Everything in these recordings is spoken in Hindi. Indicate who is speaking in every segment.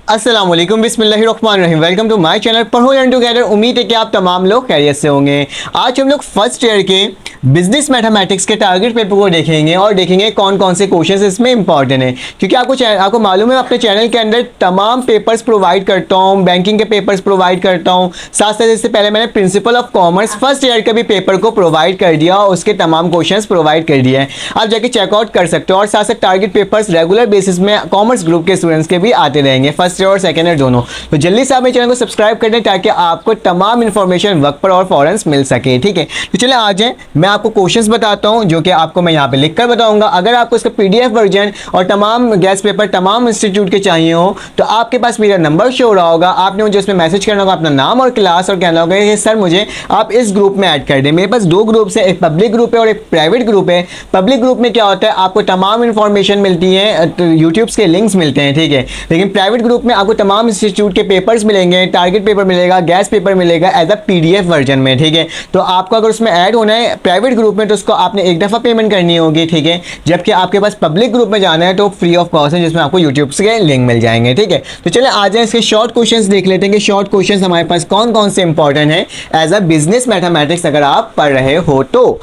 Speaker 1: अस्सलाम वालेकुम, बिस्मिल्लाहिर्रहमानिर्रहीम। वेलकम टू माय चैनल पढ़ो लर्न टुगेदर। उम्मीद है कि आप तमाम लोग खैरियत से होंगे। आज हम लोग फर्स्ट ईयर के बिजनेस मैथमेटिक्स के टारगेट पेपर को देखेंगे और देखेंगे कौन कौन से क्वेश्चंस इसमें इंपॉर्टेंट है, क्योंकि आपको मालूम है अपने चैनल के अंदर तमाम पेपर्स प्रोवाइड करता हूँ, बैंकिंग के पेपर्स प्रोवाइड करता हूँ, साथ साथ इससे पहले मैंने principle of commerce first year का भी पेपर को प्रोवाइड कर दिया और उसके तमाम क्वेश्चंस प्रोवाइड कर दिए हैं। आप जाके चेकआउट कर सकते हो और साथ साथ टारगेट पेपर्स रेगुलर बेसिस में कॉमर्स ग्रुप के स्टूडेंट्स के भी आते रहेंगे, फर्स्ट ईयर और सेकेंड ईयर दोनों। तो जल्दी से आप मेरे चैनल को सब्सक्राइब कर दें ताकि आपको तमाम इंफॉर्मेशन वक्त पर और फौरन मिल सके। ठीक है, तो चलिए आ जाए, मैं आपको क्वेश्चंस बताता हूं जो कि आपको मैं यहाँ पे लिखकर बताऊंगा। अगर आपको इसका पीडीएफ वर्जन और तमाम गैस पेपर तमाम इंस्टीट्यूट के चाहिए हो तो आपके पास मेरा नंबर शो हो रहा होगा, आपने मुझे उसमें मैसेज करना होगा अपना नाम और क्लास, और कहना होगा कि सर मुझे आप इस ग्रुप में ऐड कर दें। मेरे पास दो ग्रुप्स है, एक पब्लिक ग्रुप है और एक प्राइवेट ग्रुप है। पब्लिक ग्रुप में क्या होता है, आपको तमाम इंफॉर्मेशन मिलती है, यूट्यूब के लिंक्स मिलते हैं, ठीक है। लेकिन प्राइवेट ग्रुप में आपको तमाम इंस्टीट्यूट के पेपर्स मिलेंगे, टारगेट पेपर मिलेगा, गैस पेपर मिलेगा एज अ पीडीएफ वर्जन में, ठीक है। तो आपको अगर उसमें ऐड होना है प्राइवेट ग्रुप में तो उसको आपने एक दफ़ा पेमेंट करनी होगी, ठीक है। जबकि आपके पास पब्लिक ग्रुप में जाना है तो फ्री ऑफ कॉस्ट है, जिसमें आपको यूट्यूब के लिंक मिल जाएंगे, ठीक है। तो चले आ जाए इसके शॉर्ट क्वेश्चंस देख लेते हैं कि शॉर्ट क्वेश्चंस हमारे पास कौन कौन से इंपॉर्टेंट है एज अ बिजनेस मैथमेटिक्स अगर आप पढ़ रहे हो तो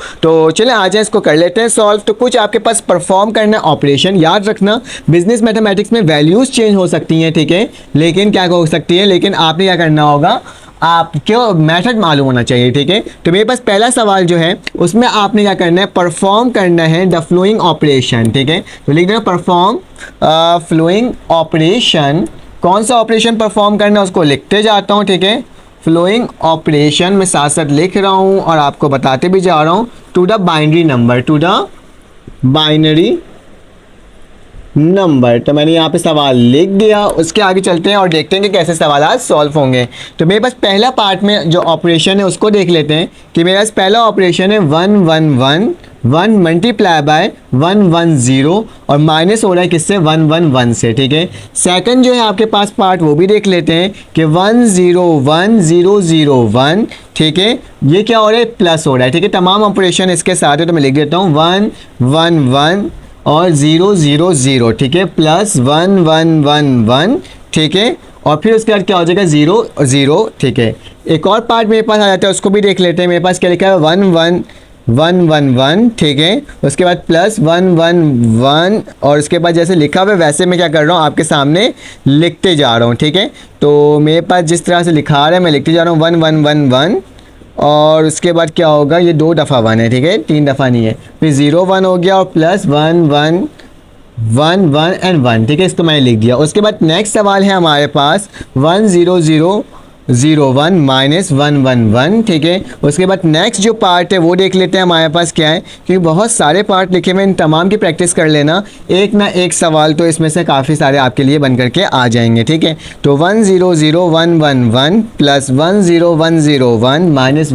Speaker 1: चले आ जाए इसको कर लेते हैं सॉल्व। तो कुछ आपके पास परफॉर्म करना ऑपरेशन, याद रखना बिजनेस मैथमेटिक्स में वैल्यूज चेंज हो सकती हैं, ठीक है, लेकिन क्या हो सकती है, लेकिन आपने क्या करना होगा, आपको मेथड मालूम होना चाहिए, ठीक है। तो मेरे पास पहला सवाल जो है उसमें आपने क्या करना है, परफॉर्म करना है द फ्लोइंग ऑपरेशन, ठीक है। तो लिख देना परफॉर्म फ्लोइंग ऑपरेशन। कौन सा ऑपरेशन परफॉर्म करना है उसको लिखते जाता हूँ, ठीक है। फ्लोइंग ऑपरेशन में साथ साथ लिख रहा हूँ और आपको बताते भी जा रहा हूँ to the binary number, to the binary number. तो मैंने यहाँ पे सवाल लिख दिया, उसके आगे चलते हैं और देखते हैं कि कैसे सवाल सॉल्व होंगे। तो मेरे पास पहला पार्ट में जो ऑपरेशन है उसको देख लेते हैं कि मेरे पास पहला ऑपरेशन है 1 मल्टीप्लाई बाय 1 और माइनस हो रहा है किससे, 1 से, ठीक है। सेकंड जो है आपके पास पार्ट वो भी देख लेते हैं कि 1 ठीक है, ये क्या हो रहा है, प्लस हो रहा है, ठीक है। तमाम ऑपरेशन इसके साथ है तो मैं लिख देता हूँ 1 और 0 ठीक है, प्लस 1 ठीक है, और फिर उसके बाद क्या हो जाएगा 0 ठीक है। एक और पार्ट मेरे पास आ जाता है उसको भी देख लेते हैं। मेरे पास क्या लिखा है 1 ठीक है, उसके बाद प्लस 1 और उसके बाद जैसे लिखा हुआ है वैसे मैं क्या कर रहा हूँ आपके सामने लिखते जा रहा हूँ, ठीक है। तो मेरे पास जिस तरह से लिखा रहा है मैं लिखते जा रहा हूँ 1 और उसके बाद क्या होगा, ये 2 दफ़ा 1 है, ठीक है, 3 दफ़ा नहीं है। फिर 0 हो गया और प्लस 1 एंड 1, ठीक है, इसको मैंने लिख दिया। उसके बाद नेक्स्ट सवाल है हमारे पास 1 माइनस 1 ठीक है। उसके बाद नेक्स्ट जो पार्ट है वो देख लेते हैं हमारे पास क्या है, क्योंकि बहुत सारे पार्ट लिखे हुए, इन तमाम की प्रैक्टिस कर लेना, एक ना एक सवाल तो इसमें से काफ़ी सारे आपके लिए बन करके आ जाएंगे, ठीक है। तो 1 प्लस 1 माइनस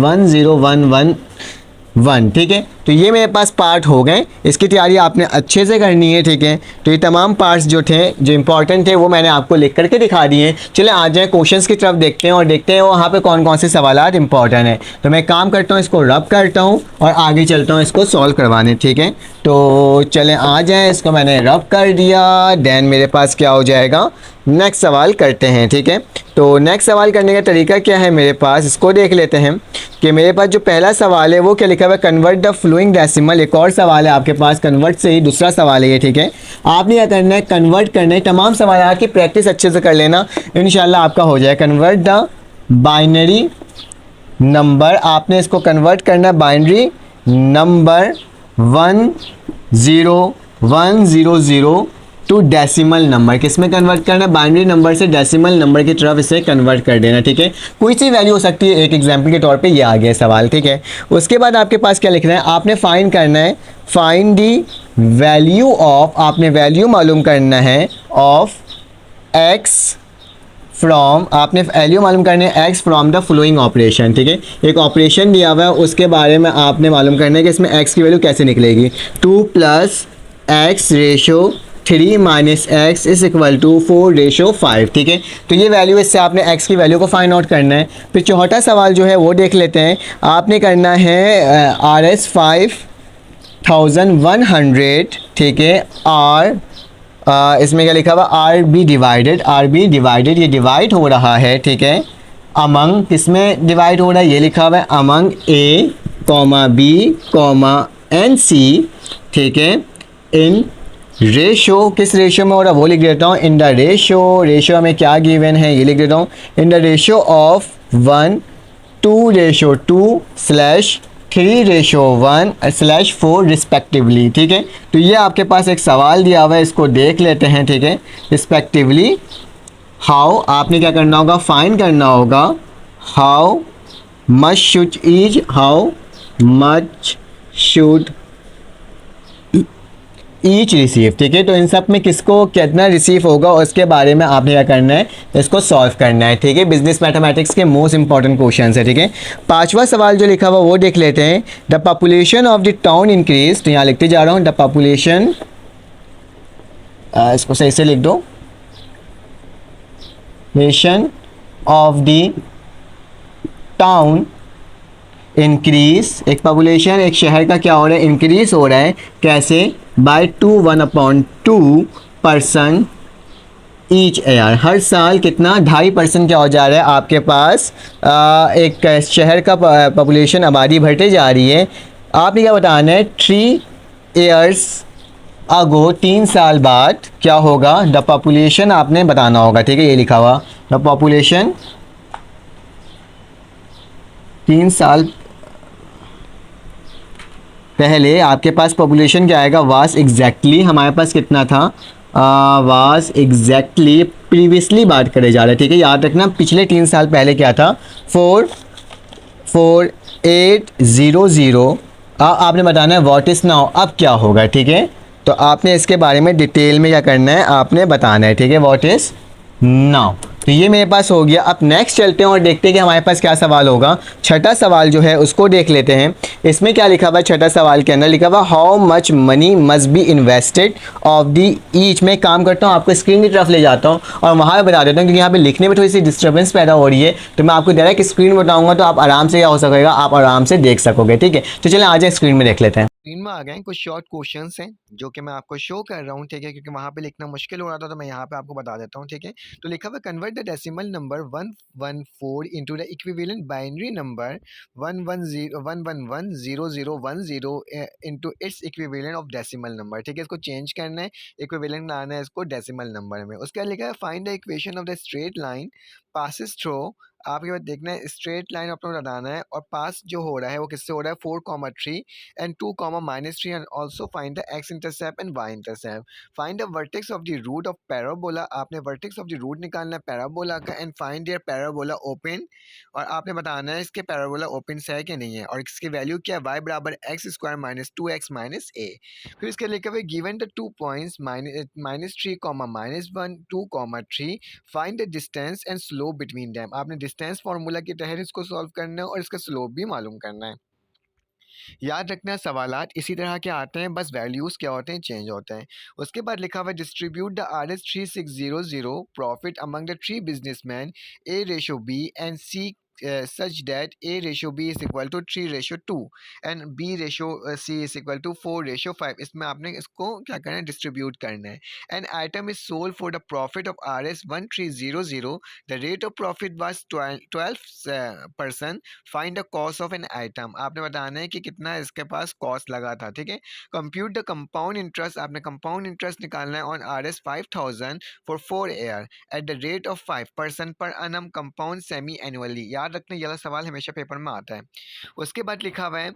Speaker 1: 1 ठीक है। तो ये मेरे पास पार्ट हो गए, इसकी तैयारी आपने अच्छे से करनी है, ठीक है। तो ये तमाम पार्ट्स जो थे जो इंपॉर्टेंट थे वो मैंने आपको लिख करके दिखा दिए हैं। चले आ जाए क्वेश्चंस की तरफ देखते हैं और देखते हैं वहाँ पे कौन कौन से सवाल इंपॉर्टेंट है। तो मैं काम करता हूँ, इसको रब करता हूँ और आगे चलता हूँ इसको सॉल्व करवाने, ठीक है। तो चले आ जाए, इसको मैंने रब कर दिया, देन मेरे पास क्या हो जाएगा, नेक्स्ट सवाल करते हैं, ठीक है। तो नेक्स्ट सवाल करने का तरीका क्या है मेरे पास, इसको देख लेते हैं कि मेरे पास जो पहला सवाल है वो क्या लिखा हुआ है, कन्वर्ट द फ्लोइंग डेसिमल। एक और सवाल है आपके पास, कन्वर्ट से ही दूसरा सवाल है ये, ठीक है। आपने क्या करना है, कन्वर्ट करना है, तमाम सवाल की प्रैक्टिस अच्छे से कर लेना, इंशाल्लाह आपका हो जाए। कन्वर्ट द बाइनरी नंबर, आपने इसको कन्वर्ट करना है binary number 1 to decimal number. किस में कन्वर्ट करना है, बाइनरी नंबर से डेसिमल नंबर की तरफ इसे कन्वर्ट कर देना, ठीक है। कोई सी वैल्यू हो सकती है, एक एग्जांपल के तौर पे ये आ गया सवाल, ठीक है। उसके बाद आपके पास क्या लिखना है, आपने फाइंड करना है, फाइंड दी वैल्यू ऑफ, आपने वैल्यू मालूम करना है ऑफ एक्स फ्रॉम, आपने वैल्यू मालूम करना है x from the flowing operation, ठीक है। एक ऑपरेशन दिया हुआ है उसके बारे में आपने मालूम करना है कि इसमें एक्स की वैल्यू कैसे निकलेगी। 2 + x ratio 3 minus x is equal to 4:5, ठीक है। तो ये वैल्यू, इससे आपने x की वैल्यू को फाइंड आउट करना है। फिर चौथा सवाल जो है वो देख लेते हैं, आपने करना है RS 5100, ठीक है, R इसमें क्या लिखा हुआ, R B divided, R B divided, ये डिवाइड हो रहा है, ठीक है, अमंग, किसमें डिवाइड हो रहा है, ये लिखा हुआ है among A comma B comma and C, ठीक है, इन रेशो, किस रेशो में हो रहा है वो लिख देता हूँ, इन द रेशो, रेशो में क्या गिवन है ये लिख देता हूँ, in the ratio of 1:2 slash 3:1/4 respectively, ठीक है। तो ये आपके पास एक सवाल दिया हुआ है, इसको देख लेते हैं, ठीक है, रिस्पेक्टिवली हाउ, आपने क्या करना होगा, फाइंड करना होगा, how much should each, how much should each receive, ठीक है। तो इन सब में किसको कितना रिसीव होगा उसके बारे में आपने क्या करना है, इसको सॉल्व करना है, ठीक है। बिजनेस मैथमेटिक्स के मोस्ट इंपॉर्टेंट क्वेश्चन है, ठीक है। पांचवा सवाल जो लिखा हुआ वो देख लेते हैं, the population of the town increase, तो यहाँ लिखते जा रहा हूँ, द पॉपुलेशन, इसको सही से लिख दो, population of the town increase, एक पॉपुलेशन एक शहर का क्या हो रहा है, इंक्रीज हो रहा है, कैसे, बाय 1/2 पर्सन ईच ईयर, हर साल कितना, 2.5% क्या हो जा रहा है आपके पास, एक शहर का पॉपुलेशन आबादी बढ़ते जा रही है। आपने क्या बताना है, 3 years अगो, 3 साल बाद क्या होगा, द पॉपुलेशन आपने बताना होगा, ठीक है, ये लिखा हुआ, द पॉपुलेशन 3 साल पहले आपके पास पॉपुलेशन क्या आएगा, वास एग्जैक्टली हमारे पास कितना था, वास एग्जैक्टली प्रीवियसली बात करे जा रहा है, ठीक है, याद रखना पिछले 3 साल पहले क्या था, 44800, आपने बताना है व्हाट इज़ नाउ, अब क्या होगा, ठीक है। तो आपने इसके बारे में डिटेल में क्या करना है, आपने बताना है, ठीक है, व्हाट इज़ नाउ। तो ये मेरे पास हो गया। अब नेक्स्ट चलते हैं और देखते हैं कि हमारे पास क्या सवाल होगा। छठा सवाल जो है उसको देख लेते हैं। इसमें क्या लिखा हुआ है, छठा सवाल के अंदर लिखा हुआ how much money must be invested of the each. मैं काम करता हूँ, आपको स्क्रीन की तरफ ले जाता हूँ और वहाँ बता देता हूँ, क्योंकि यहाँ पे लिखने में थोड़ी सी डिस्टर्बेंस पैदा हो रही है, तो मैं आपको डायरेक्ट स्क्रीन बताऊँगा, तो आप आराम से क्या हो सकेगा, आप आराम से देख सकोगे, ठीक है। तो चलें आ जाए स्क्रीन में देख लेते हैं। स्क्रीन में आ गए कुछ शॉर्ट क्वेश्चंस हैं जो कि मैं आपको शो कर रहा हूँ, ठीक है, क्योंकि वहाँ पे लिखना मुश्किल हो रहा था, तो मैं यहाँ पे आपको बता देता हूँ, ठीक है। तो लिखा हुआ convert the decimal number 114 into the equivalent binary number 1110010 into its equivalent of decimal number, ठीक है। इसको चेंज करना है, इक्विवेलेंट लाना है इसको डेसिमल नंबर में। उसके बाद लिखा है find the equation of the straight line passes through, आपके बाद देखना है स्ट्रेट लाइन अपना बताना है, और पास जो हो रहा है वो किससे हो रहा है, 4,3 and 2 comma -3, and also find the x-intercept and y-intercept. Find the vertex of the root of parabola, आपने vertex of the root निकालना है parabola का, and find their parabola open, और आपने बताना है इसके parabola open है कि नहीं है, और इसकी वैल्यू क्या है, y बराबर x² minus 2x minus a। फिर इसके लिखा हुआ given the 2 points -3 -1 2 3, find the distance and slope between them। आपने distance फार्मूला के तहत इसको सॉल्व करना है और इसका स्लोप भी मालूम करना है। याद रखना सवालात इसी तरह के आते हैं, बस वैल्यूज़ क्या होते हैं, चेंज होते हैं। उसके बाद लिखा हुआ distribute the RS 3600 profit among the 3 businessman A/B and C such that A/B is equal to 3/2 and B/C is equal to 4/5। इसमें आपने इसको क्या करना है, डिस्ट्रीब्यूट करना है। An item is sold for the profit of RS 1300, the rate of profit was 12%, find the cost of an item. आपने बताना है कि कितना इसके पास कॉस्ट लगा था, ठीक है। कंप्यूट द कंपाउंड इंटरेस्ट, आपने कंपाउंड इंटरेस्ट निकालना है on RS 5000 for 4 year at the rate of 5% पर annum कंपाउंड सेमी एनुअली। याद रखना ये वाला सवाल हमेशा पेपर में आता है। उसके बाद लिखा हुआ है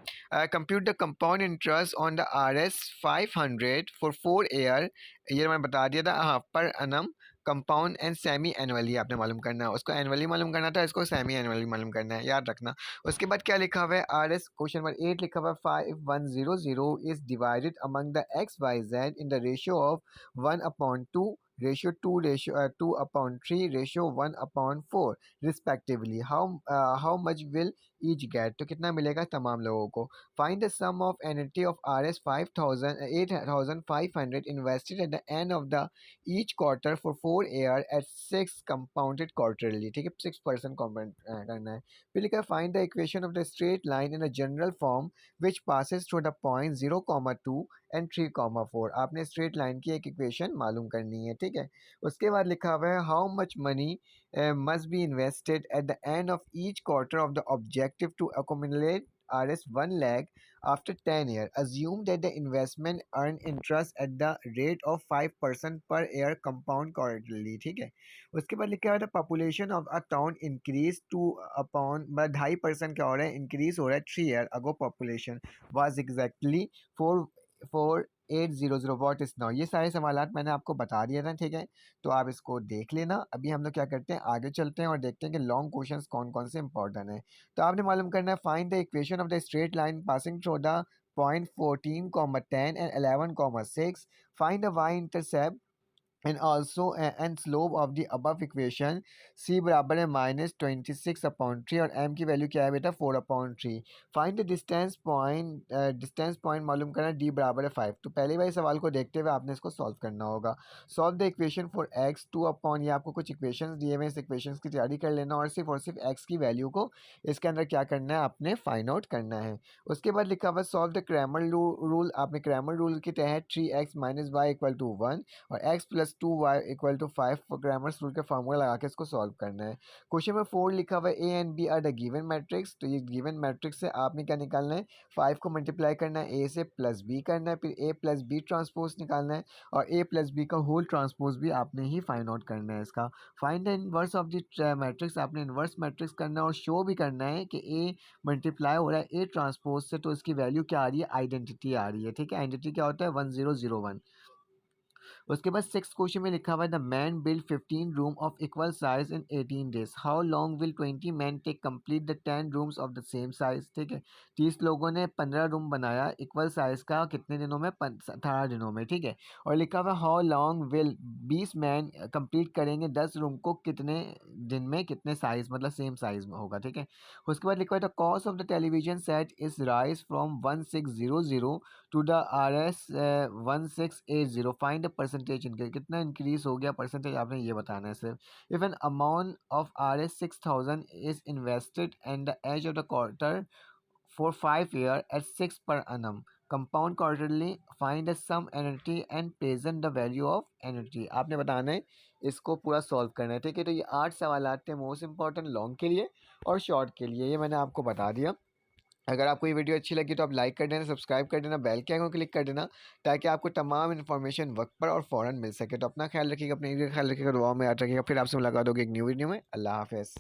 Speaker 1: compute the compound interest on the RS 500 for 4 year, ये मैं बता दिया था, हाँ, पर annum compound and semi annually आपने मालूम करना है। उसको एनुअली मालूम करना था, इसको सेमी एनुअली मालूम करना है, याद रखना। उसके बाद क्या लिखा हुआ है, RS क्वेश्चन नंबर 8 लिखा हुआ है 5100 is divided among the XYZ in the ratio of 1/2 ratio 2/3 ratio 1/4 respectively. How much will
Speaker 2: each get, तो कितना मिलेगा तमाम लोगों को। Find the sum of energy of RS 8500 invested at the end of the each quarter for 4 year at 6 compounded quarterly, ठीक है, 6% कॉम्पाउंड करना है। फिर लिखा है find the equation of the straight line in a general form which passes through the point 0,2 and 3,4। आपने स्ट्रेट लाइन की एक इक्वेशन मालूम करनी है, ठीक है। उसके बाद लिखा हुआ है how much money must be invested at the end of each quarter of the objective to accumulate RS 1 lakh after 10 years. Assume that the investment earn interest at the rate of 5% per year compound quarterly, ठीक है। उसके बाद लिखा है population of a town increase two upon 2.5% क्या हो रहा है, इंक्रीज हो रहा है 3 year ago population was exactly 4,800 what is now. ये सारे सवालात मैंने आपको बता दिए थे, ठीक है, तो आप इसको देख लेना। अभी हम लोग क्या करते हैं, आगे चलते हैं और देखते हैं कि लॉन्ग क्वेश्चंस कौन कौन से इंपॉर्टेंट हैं। तो आपने मालूम करना है find the equation of the straight line passing through the point 14,10 and 11,6। Find the y intercept and also and slope of the above equation। c बराबर है -26/3 और m की वैल्यू क्या है बेटा 4/3। फाइंड द डिस्टेंस पॉइंट मालूम करना है, d बराबर है 5। तो पहले वाले सवाल को देखते हुए आपने इसको सॉल्व करना होगा। Solve the equation for x 2 ये आपको कुछ इक्वेशंस दिए हुए, इस इक्वेशंस की तैयारी कर लेना और सिर्फ x की वैल्यू को इसके अंदर क्या करना है, आपने फाइंड आउट करना है। उसके बाद लिखा हुआ सॉल्व द क्रैमर रूल। आपने क्रैमर रूल के तहत 3x - y = 1 और x + 2y = 5 ग्रामर्स रूल के फार्मूला लगा के इसको सॉल्व करना है। क्वेश्चन नंबर 4 लिखा हुआ है A and B are the given matrix. तो ये गिवन मैट्रिक्स से आपने क्या निकालना है, 5 को मल्टीप्लाई करना है ए से प्लस बी करना है, फिर ए प्लस बी ट्रांसपोज निकालना है और ए प्लस बी का होल ट्रांसपोज भी आपने ही फाइंड आउट करना है। इसका find the inverse of the matrix. आपने इनवर्स मैट्रिक्स करना है और शो भी करना है कि ए मल्टीप्लाई हो रहा है ए ट्रांसपोज से, तो इसकी वैल्यू क्या आ रही है, आइडेंटिटी आ रही है, ठीक है। आइडेंटिटी क्या होता है 1001। उसके बाद 6 क्वेश्चन में लिखा हुआ है the man build 15 room of equal size in 18 days. How long will 20 man take complete the 10 rooms of the same size, ठीक है। 30 लोगों ने 15 रूम बनाया इक्वल साइज का कितने दिनों में, 18 दिनों में, ठीक है। और लिखा हुआ how long will 20 man complete करेंगे 10 रूम को कितने दिन में, कितने साइज मतलब सेम साइज में होगा, ठीक है। उसके बाद लिखा हुआ है the cost of the television set is rise from 1600 to the RS 1680। Find the percentage increase, कितना इंक्रीज हो गया परसेंटेज आपने ये बताना है सिर्फ। If an amount of RS 6000 is invested and the age of the quarter for 5 years at 6 per annum compound quarterly, find the sum energy and present the value of energy। आपने बताना है, इसको पूरा सॉल्व करना है, ठीक है। तो ये 8 सवाल थे मोस्ट इंपॉर्टेंट लॉन्ग के लिए और शॉर्ट के लिए, ये मैंने आपको बता दिया। अगर आपको ये वीडियो अच्छी लगी तो आप लाइक कर देना, सब्सक्राइब कर देना, बेल के आइकन को क्लिक कर देना ताकि आपको तमाम इन्फॉर्मेशन वक्त पर और फ़ौरन मिल सके। तो अपना ख्याल रखिएगा, अपने ख्याल रखिएगा, दुआ में याद रखिएगा। फिर आपसे मुलाकात होगी एक न्यू वीडियो में। अल्लाह हाफ़िज़।